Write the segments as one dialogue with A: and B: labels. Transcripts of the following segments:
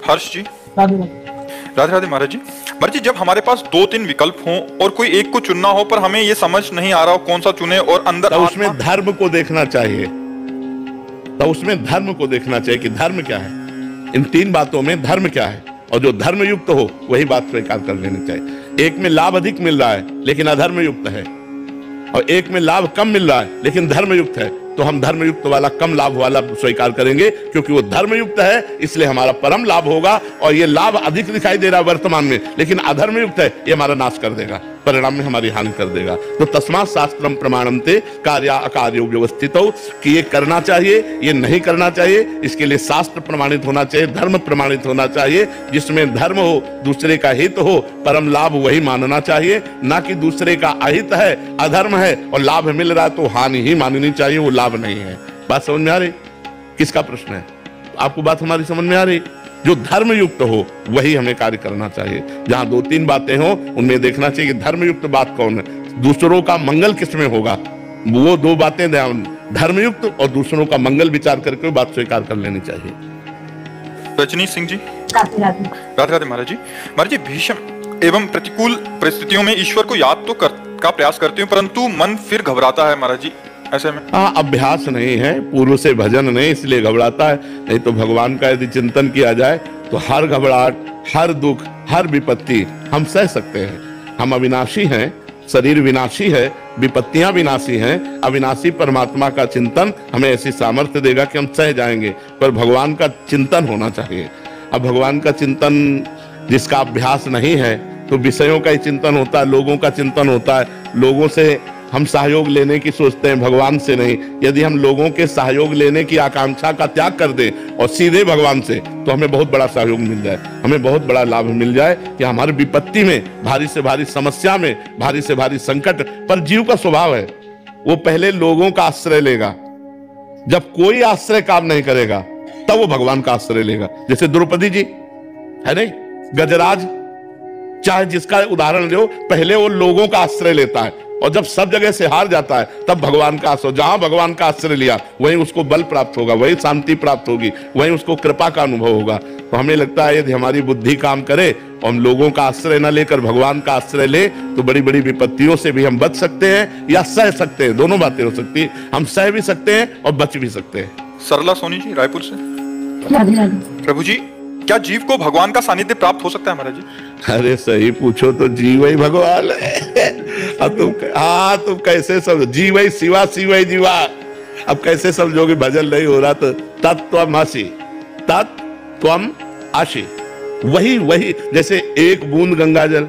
A: हर्ष जी।
B: राधे
A: राधे राधे महाराज जी। महाराज जी, जब हमारे पास 2-3 विकल्प हों और कोई एक को चुनना हो पर हमें ये समझ नहीं आ रहा हो कौन सा चुने और अंदर
C: तो उसमें धर्म को देखना चाहिए, तो उसमें धर्म को देखना चाहिए कि धर्म क्या है, इन 3 बातों में धर्म क्या है, और जो धर्म युक्त हो वही बात स्वीकार कर लेनी चाहिए। एक में लाभ अधिक मिल रहा है लेकिन अधर्म युक्त है, और एक में लाभ कम मिल रहा है लेकिन धर्म युक्त है, तो हम धर्म युक्त वाला, कम लाभ वाला स्वीकार करेंगे, क्योंकि वो धर्म युक्त है इसलिए हमारा परम लाभ होगा। और ये लाभ अधिक दिखाई दे रहा है वर्तमान में, लेकिन अधर्म युक्त है, ये हमारा नाश कर देगा, परिणाम में हमारी हानि कर देगा। तो तस्मात् शास्त्रम प्रमाणन्ते कार्य अकार्यो व्यवस्थितौ, कि ये करना चाहिए, ये नहीं करना चाहिए, इसके लिए शास्त्र प्रमाणित होना चाहिए, धर्म प्रमाणित होना चाहिए। जिसमें धर्म हो, दूसरे का हित हो, परम लाभ वही मानना चाहिए, ना कि दूसरे का अहित है, अधर्म है और लाभ मिल रहा है तो हानि ही माननी चाहिए, वो लाभ नहीं है। बात समझ में आ रही? किसका प्रश्न है? आपको बात हमारी समझ में आ रही? जो धर्म युक्त हो वही हमें कार्य करना चाहिए। जहां 2-3 बातें हो उनमें देखना चाहिए कि धर्म युक्त बात कौन है, दूसरों का मंगल किसमें होगा, वो 2 बातें धर्म युक्त और दूसरों का मंगल विचार करके बात स्वीकार कर लेनी चाहिए।
A: रजनी सिंह जी।
B: राधे
A: राधे राधे महाराज जी। महाराज जी, भीषण एवं प्रतिकूल परिस्थितियों में ईश्वर को याद तो का प्रयास करती हूँ, परंतु मन फिर घबराता है महाराज जी, ऐसे में।
C: अभ्यास नहीं है, पूर्व से भजन नहीं, इसलिए घबराता है। नहीं तो भगवान का यदि चिंतन किया जाए तो हर घबराहट, हर दुख, हर विपत्ति हम सह सकते हैं। हम अविनाशी हैं, शरीर विनाशी है, विपत्तियां विनाशी हैं। अविनाशी परमात्मा का चिंतन हमें ऐसी सामर्थ्य देगा कि हम सह जाएंगे, पर भगवान का चिंतन होना चाहिए। अब भगवान का चिंतन जिसका अभ्यास नहीं है तो विषयों का ही चिंतन होता है, लोगों का चिंतन होता है, लोगों से हम सहयोग लेने की सोचते हैं, भगवान से नहीं। यदि हम लोगों के सहयोग लेने की आकांक्षा का त्याग कर दें और सीधे भगवान से, तो हमें बहुत बड़ा सहयोग मिल जाए, हमें बहुत बड़ा लाभ मिल जाए कि हमारी विपत्ति में, भारी से भारी समस्या में, भारी से भारी संकट पर जीव का स्वभाव है वो पहले लोगों का आश्रय लेगा। जब कोई आश्रय काम नहीं करेगा तब वो भगवान का आश्रय लेगा। जैसे द्रौपदी जी है नहीं, गजराज चाहे जिसका उदाहरण लो, पहले वो लोगों का आश्रय लेता है और जब सब जगह से हार जाता है तब भगवान का आश्रय, जहां भगवान का आश्रय लिया वहीं उसको बल प्राप्त होगा, वही शांति प्राप्त होगी, वहीं उसको कृपा का अनुभव होगा। तो हमें लगता है यदि हमारी बुद्धि काम करे और हम लोगों का आश्रय न लेकर भगवान का आश्रय ले तो बड़ी बड़ी विपत्तियों से भी हम बच सकते हैं या सह सकते हैं। दोनों बातें हो सकती है, हम सह भी सकते हैं और बच भी सकते हैं।
A: सरला सोनी जी, रायपुर से। प्रभु जी, क्या जीव को भगवान का सानिध्य प्राप्त हो सकता है महाराज जी?
C: अरे सही पूछो तो जीव ही भगवान है। अब तुम कैसे समझो, जीव ही शिवा, शिव ही जीवा। अब कैसे समझोगे? भजन नहीं हो रहा तो तत्त्वमसि, तत्त्वमसि, वही जैसे एक बूंद गंगाजल,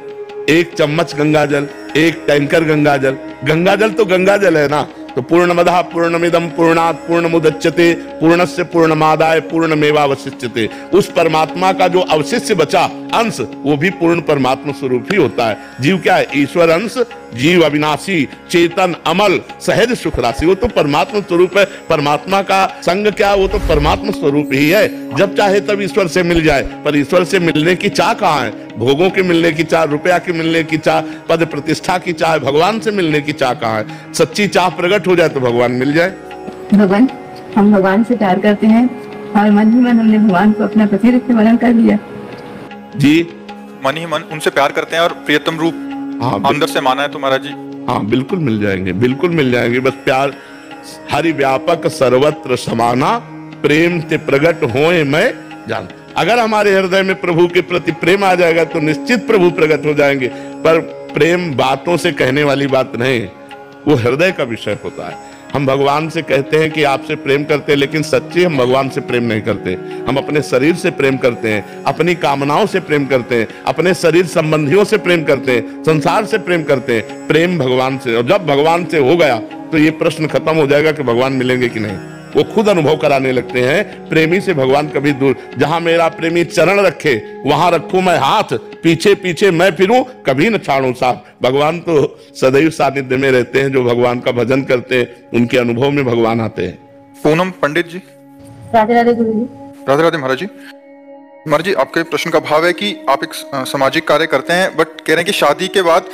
C: एक चम्मच गंगाजल, एक टैंकर गंगाजल। गंगाजल तो गंगाजल है ना। तो पूर्णमदः पूर्णमिदं पूर्णात् पूर्णमुदच्यते पूर्णस्य पूर्णमादाय पूर्णमेवावशिष्यते। उस परमात्मा का जो अवशिष्य बचा अंश, वो भी पूर्ण परमात्मा स्वरूप ही होता है। जीव क्या है? ईश्वर अंश, जीव अविनाशी, चेतन, अमल, सहज सुख राशि, वो तो परमात्मा स्वरूप है। परमात्मा का संग क्या? वो तो परमात्मा स्वरूप ही है। जब चाहे तब ईश्वर से मिल जाए, पर ईश्वर से मिलने की चाह कहाँ है? भोगों के मिलने की चाह, रुपया के मिलने की चाह, पद प्रतिष्ठा की चाह, भगवान से मिलने की चाह कहाँ है? सच्ची चाह प्रकट हो जाए तो भगवान मिल जाए।
B: भगवान, हम भगवान से प्यार करते हैं और मन ही मन हमने भगवान को अपना पति रूप में वर्णन कर दिया
C: जी।
A: मन ही मन उनसे प्यार करते हैं और प्रियतम रूप अंदर से माना है तो महाराज जी।
C: हाँ, बिल्कुल मिल जाएंगे, बिल्कुल मिल जाएंगे। बस प्यार हरि व्यापक सर्वत्र समाना, प्रेम से प्रकट होए मैं जान। अगर हमारे हृदय में प्रभु के प्रति प्रेम आ जाएगा तो निश्चित प्रभु प्रकट हो जाएंगे। पर प्रेम बातों से कहने वाली बात नहीं, वो हृदय का विषय होता है। हम भगवान से कहते हैं कि आपसे प्रेम करते हैं, लेकिन सच्ची हम भगवान से प्रेम नहीं करते। हम अपने शरीर से प्रेम करते हैं, अपनी कामनाओं से प्रेम करते हैं, अपने शरीर संबंधियों से प्रेम करते हैं, संसार से प्रेम करते हैं। प्रेम भगवान से, और जब भगवान से हो गया तो ये प्रश्न खत्म हो जाएगा कि भगवान मिलेंगे कि नहीं। वो खुद अनुभव कराने लगते हैं। प्रेमी से भगवान कभी दूर, जहां मेरा प्रेमी चरण रखे वहां रखूं मैं हाथ, पीछे पीछे मैं फिरूं कभी न छाड़ूं साथ। भगवान तो सदैव सानिध्य में रहते हैं। जो भगवान का भजन करते हैं उनके अनुभव में भगवान आते हैं।
A: पूनम पंडित जी।
B: राधे राधे गुरु जी।
A: राधे राधे महाराज जी। महाराज जी, आपके प्रश्न का भाव है कि आप एक सामाजिक कार्य करते हैं, बट कह रहे हैं कि शादी के बाद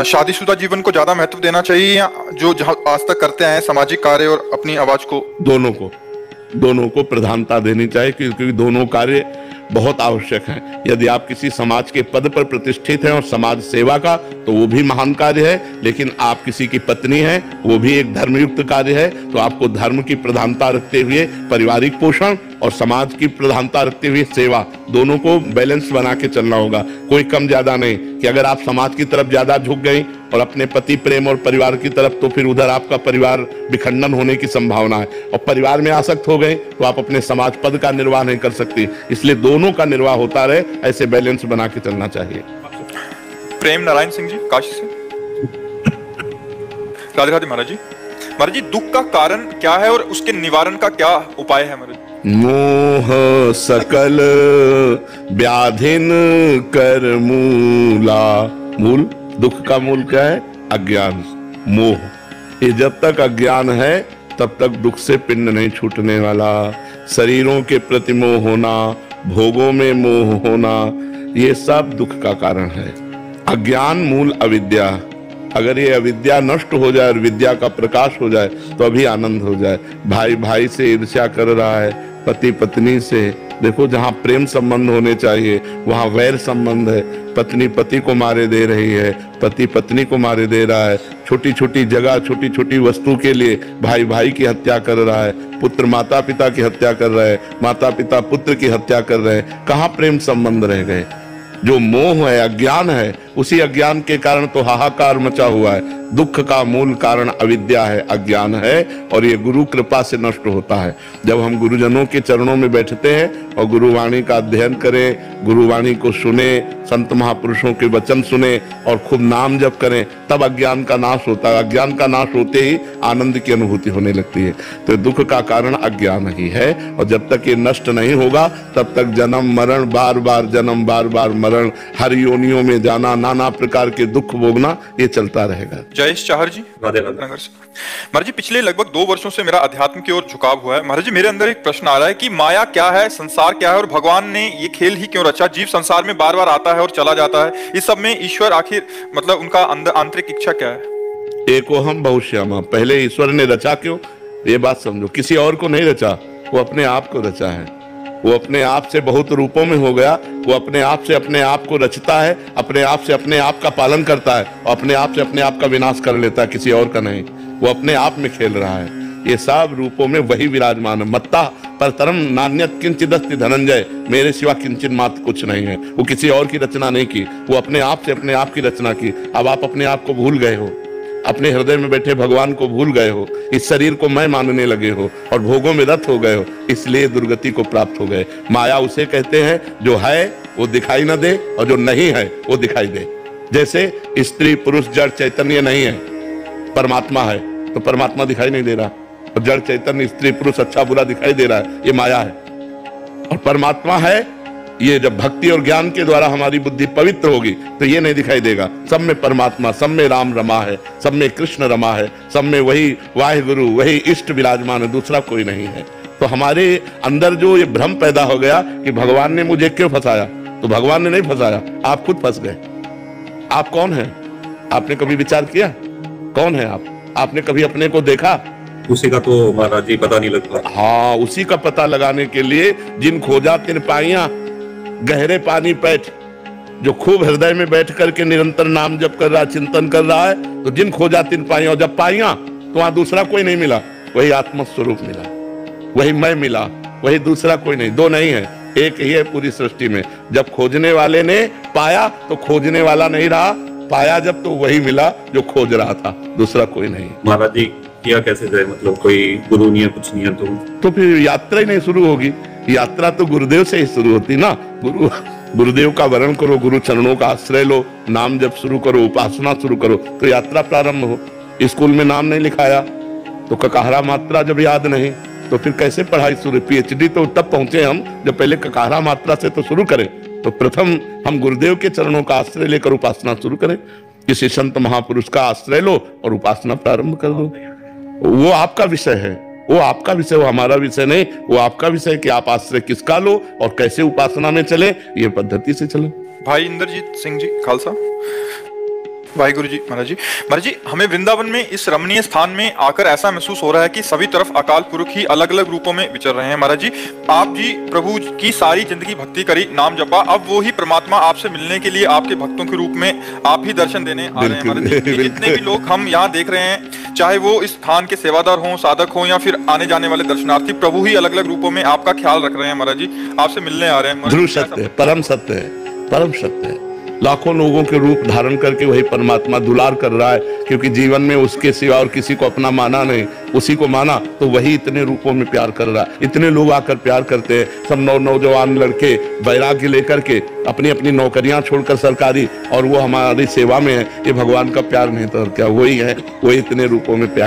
A: शादीशुदा जीवन को ज्यादा महत्व देना चाहिए या जो आज तक करते हैं सामाजिक कार्य और अपनी आवाज को?
C: दोनों को प्रधानता देनी चाहिए, क्योंकि दोनों कार्य बहुत आवश्यक हैं। यदि आप किसी समाज के पद पर प्रतिष्ठित हैं और समाज सेवा का, तो वो भी महान कार्य है। लेकिन आप किसी की पत्नी हैं, वो भी एक धर्मयुक्त कार्य है। तो आपको धर्म की प्रधानता रखते हुए पारिवारिक पोषण और समाज की प्रधानता रखते हुए सेवा, दोनों को बैलेंस बना के चलना होगा। कोई कम ज्यादा नहीं कि अगर आप समाज की तरफ ज्यादा झुक गई और अपने पति प्रेम और परिवार की तरफ, तो फिर उधर आपका परिवार विखंडन होने की संभावना है। और परिवार में आसक्त हो गए तो आप अपने समाज पद का निर्वाह नहीं कर सकती। इसलिए दोनों का निर्वाह होता रहे, ऐसे बैलेंस बना के चलना चाहिए।
A: प्रेम नारायण सिंह जी काशी से। राधे राधे महाराज जी। महाराज जी, दुख का कारण क्या है और उसके निवारण का क्या उपाय है महाराज?
C: मोह सकल व्याधिन कर मूला। मूल, दुख का मूल क्या है? अज्ञान, मोह। ये जब तक अज्ञान है तब तक दुख से पिंड नहीं छूटने वाला। शरीरों के प्रति मोह होना, भोगों में मोह होना, ये सब दुख का कारण है। अज्ञान मूल अविद्या। अगर ये अविद्या नष्ट हो जाए और विद्या का प्रकाश हो जाए तो अभी आनंद हो जाए। भाई भाई से ईर्ष्या कर रहा है, पति पत्नी से, देखो जहां प्रेम संबंध होने चाहिए वहां वैर संबंध है। पत्नी पति को मारे दे रही है, पति पत्नी को मारे दे रहा है। छोटी छोटी जगह, छोटी छोटी वस्तु के लिए भाई भाई की हत्या कर रहा है, पुत्र माता पिता की हत्या कर रहे हैं, माता पिता पुत्र की हत्या कर रहे हैं। कहाँ प्रेम संबंध रह गए? जो मोह है, अज्ञान है, उसी अज्ञान के कारण तो हाहाकार मचा हुआ है। दुख का मूल कारण अविद्या है, अज्ञान है, और ये गुरु कृपा से नष्ट होता है। जब हम गुरुजनों के चरणों में बैठते हैं और गुरुवाणी का अध्ययन करें, गुरुवाणी को सुने, संत महापुरुषों के वचन सुने और खूब नाम जप करें, तब अज्ञान का नाश होता है। अज्ञान का नाश होते ही आनंद की अनुभूति होने लगती है। तो दुख का कारण अज्ञान ही है, और जब तक ये नष्ट नहीं होगा तब तक जन्म मरण, बार बार जन्म, बार बार मरण, हर योनियों में जाना, नाना प्रकार के दुख भोगना, ये चलता रहेगा।
A: जयेश चाहर जी नगर से। महाराज जी, पिछले लगभग 2 वर्षों से मेरा अध्यात्म की ओर झुकाव हुआ है। महाराज जी, मेरे अंदर एक प्रश्न आ रहा है कि माया क्या है, संसार क्या है, और भगवान ने ये खेल ही क्यों रचा? जीव संसार में बार बार आता है और चला जाता है, इस सब में ईश्वर आखिर मतलब उनका अंदर आंतरिक इच्छा क्या है?
C: एको हम बहुश्यामा। पहले ईश्वर ने रचा क्यों, ये बात समझो। किसी और को नहीं रचा, वो अपने आप को रचा है। वो अपने आप से बहुत रूपों में हो गया। वो अपने आप से अपने आप को रचता है, अपने आप से अपने आप का पालन करता है, और अपने आप से अपने आप का विनाश कर लेता है, किसी और का नहीं। वो अपने आप में खेल रहा है। ये सब रूपों में वही विराजमान है। मत्ता परतरम नान्यत किंचिदस्ति धनंजय, मेरे सिवा किंचित मात्र कुछ नहीं है। वो किसी और की रचना नहीं की, वो अपने आप से अपने आप की रचना की। अब आप अपने आप को भूल गए हो, अपने हृदय में बैठे भगवान को भूल गए हो, इस शरीर को मैं मानने लगे हो और भोगों में रत हो गए हो, इसलिए दुर्गति को प्राप्त हो गए। माया उसे कहते हैं जो है वो दिखाई न दे और जो नहीं है वो दिखाई दे। जैसे स्त्री पुरुष जड़ चैतन्य नहीं है, परमात्मा है, तो परमात्मा दिखाई नहीं दे रहा, और जड़ चैतन्य स्त्री पुरुष अच्छा बुरा दिखाई दे रहा है, ये माया है। और परमात्मा है, ये जब भक्ति और ज्ञान के द्वारा हमारी बुद्धि पवित्र होगी तो ये नहीं दिखाई देगा। सब में परमात्मा, सब में राम रमा है, सब में कृष्ण रमा है, सब में वही वाहिगुरु, वही इष्ट विराजमान है, दूसरा कोई नहीं है। तो हमारे अंदर जो ये भ्रम पैदा हो गया कि भगवान ने मुझे क्यों फंसाया, तो भगवान ने नहीं फंसाया, आप खुद फंस गए। आप कौन हैं? आपने कभी विचार किया कौन है आप? आपने कभी अपने को देखा?
D: उसी का तो महाराज जी पता नहीं लगता।
C: हाँ, उसी का पता लगाने के लिए जिन खोजा तिन पाइया, गहरे पानी पैठ, जो खूब हृदय में बैठ करके निरंतर नाम जप कर रहा है, चिंतन कर रहा है, तो जिन खोजा तिन पाइया, और जब पाइया तो वहां दूसरा कोई नहीं मिला, वही आत्मस्वरूप मिला, वही मैं मिला, वही दूसरा कोई नहीं, दो नहीं है, एक ही है पूरी सृष्टि में। जब खोजने वाले ने पाया तो खोजने वाला नहीं रहा, पाया जब तो वही मिला जो खोज रहा था, दूसरा कोई नहीं।
D: महाराज जी, किया कैसे जाए? मतलब कोई गुरु नहीं है, कुछ नहीं है, तो फिर
C: यात्रा ही नहीं शुरू होगी। यात्रा तो गुरुदेव से ही शुरू होती ना। गुरुदेव का वरण करो, गुरु चरणों का आश्रय लो, नाम जब शुरू करो, उपासना शुरू करो, तो यात्रा प्रारंभ हो। स्कूल में नाम नहीं लिखाया तो ककाहरा मात्रा जब याद नहीं, तो फिर कैसे पढ़ाई शुरू? PhD तो तब पहुंचे हम जब पहले ककाहरा मात्रा से तो शुरू करें। तो प्रथम हम गुरुदेव के चरणों का आश्रय लेकर उपासना शुरू करें। किसी संत महापुरुष का आश्रय लो और उपासना प्रारंभ कर दो। वो आपका विषय है, वो आपका विषय, वो हमारा विषय नहीं। वो आपका विषय कि आप आश्रय किसका लो और कैसे उपासना में चले, ये पद्धति से चले।
A: भाई इंद्रजीत सिंह जी खालसा। वाहिगुरु जी। महाराज जी हमें वृंदावन में इस रमणीय स्थान में आकर ऐसा महसूस हो रहा है कि सभी तरफ अकाल पुरुष ही अलग अलग रूपों में विचर रहे हैं। महाराज जी आप जी प्रभु की सारी जिंदगी भक्ति करी, नाम जपा, अब वो ही परमात्मा आपसे मिलने के लिए आपके भक्तों के रूप में आप ही दर्शन देने आ रहे हैं। महाराज जी जितने भी लोग हम यहाँ देख रहे हैं, चाहे वो इस स्थान के सेवादार हों, साधक हों या फिर आने जाने वाले दर्शनार्थी, प्रभु ही अलग अलग रूपों में आपका ख्याल रख रहे हैं। महाराज जी आपसे मिलने आ रहे हैं।
C: ध्रुव सत्य है, परम सत्य है, परम सत्य है। लाखों लोगों के रूप धारण करके वही परमात्मा दुलार कर रहा है, क्योंकि जीवन में उसके सिवा और किसी को अपना माना नहीं, उसी को माना, तो वही इतने रूपों में प्यार कर रहा है। इतने लोग आकर प्यार करते हैं, सब नौजवान लड़के वैराग्य लेकर के अपनी अपनी नौकरियां छोड़कर सरकारी, और वो हमारी सेवा में है। ये भगवान का प्यार नहीं तो क्या, वही है, वही इतने रूपों में प्यार।